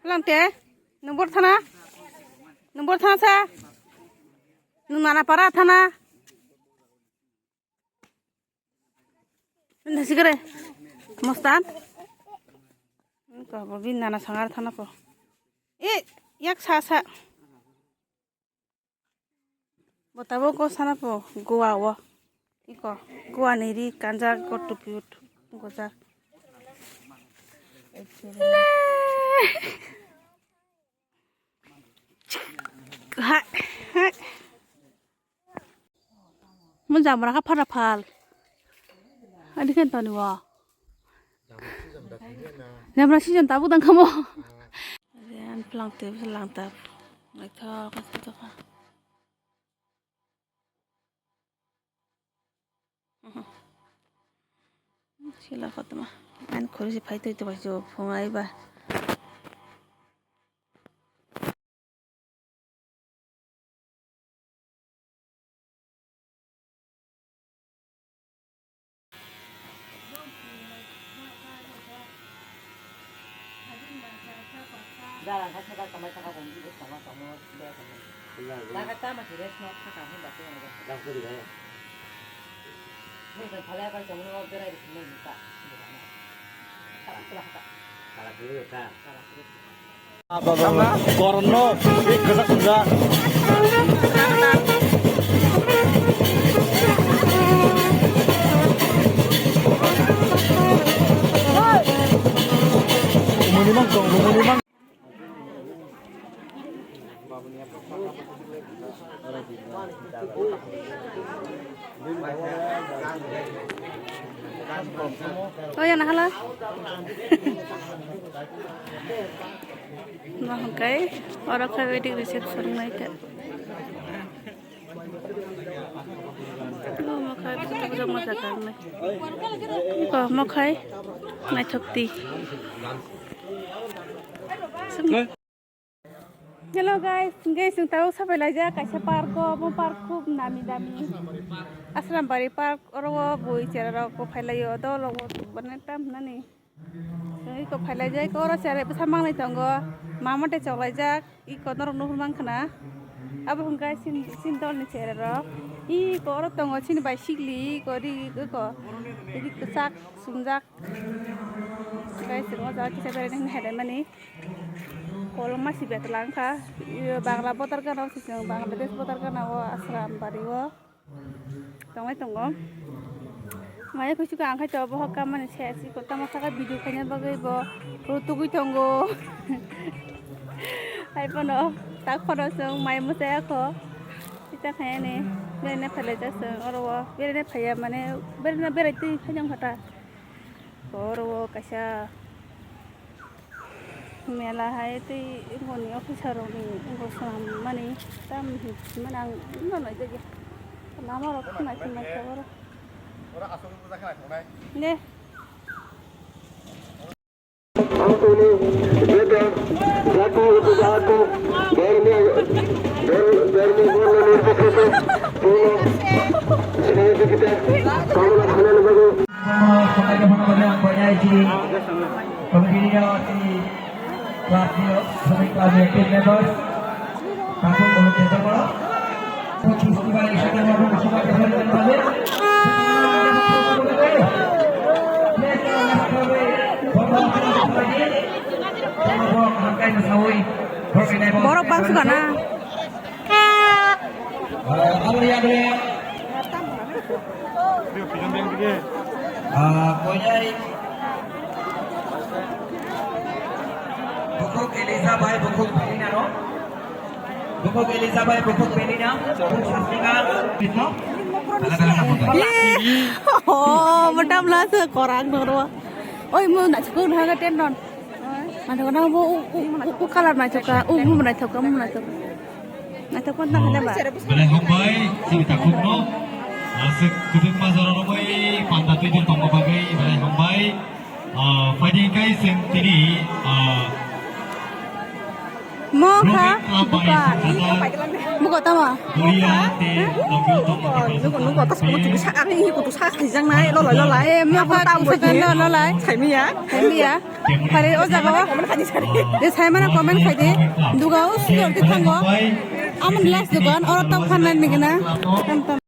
Langte, nombor thana sa, mana para thana. Nasi kere, mustan. Kau bin nana sangar thana po. Yak sa. Botabo ko sana po, goa wa. Iko, goa niri kanja ko tupiut, goza. Hai. Mun jamra ka phara phal. Ani kan tani wa. Jamra si jan tabu dang kamo. Yan pelang tap. Ngai tha ka ta ka. Sila kotma. An khori si phai to bajo phongai ba. Jalan kan saya kamar cakap bumbu itu sama dia sama. Nah kata masih resno cakap ni batu yang ada. Dah sudah ya. Ni kan kalau kalau jangan mau berai di sini kita. Tak tak. Salah dulu kan. Apa corona एक गजक सुधा Munimang Oh ya nah lah. Mahkai orang kaya wedding reception naik. Oh mahkai kita bisa masakan nih. Oh mahkai naik thukti. Hello guys yung tahu sampai aja kaisa park ko park खूब नामी आश्रम बारी park और वो बोई चेरा को फैलायो तो लोग बने टाइम ना नहीं को फैला जाए को और चेरा बेसा मांग नहीं तंगो मामा टे चौलाई जा को नरक नुहुर मांग खना अब हम गाय सिन तोल नहीं चेरा रो को और तंगो सिन बाई शिगली को री को साक सुमजाक गाय सिंगो जा किसे बेरे नहीं है money kolong masih betul langka, Bangla botar kan orang sih, Bangladesh botar kan awak asram bariwo, tunggu, Maya kuci kan angkat coba hok kaman sih, kota masakan video kayaknya bagai bo, rutu tunggu, hai pono, tak korosong, Maya musaya ko, kita kayak nih, berene pelajar seng, orang berene payah mana, berene berarti hanya kata, orang kasih Mela hai tu ngoni officer ni ngosam mani tam manang ngono jadi nama rok nak ora asal tu tak nak nai ne aku ni beda satu itu satu berni boleh sini kita kalau nak kenal baru Radio Sonic Radio Team Members, kampung Bulu Desa Bola, Coach Istimewa Isyarat Maupun Bersama Dengan Balik. Borok bang suka na. Bukuk Elizabeth Bukuk Penina no? Bukuk Elizabeth Bukuk Penina Sasningan Bitno Oh, betam lah sekorang dulu. Oh, mau nak cukup dah ke tenon. Mana kena mau kalah nak cukup, mau nak cukup. Nak cukup nak ada apa? Boleh hombai, si takut no. Asik kudung mazar hombai, panda tujuh tonggo bagai boleh hombai. Fighting guys sentiri. Mo kha buka tama Korea te Tokyo to Nó còn tất cả một chút sắc ấy của tụi sắc thì răng này lo lại em mo kha tu sa lo lai chảy mi á thai mi ya khare o jaga wa mình phải đi chảy de sai mana comment khai de duga us ti thango amun last dugan or tau khanan ni gana tam tam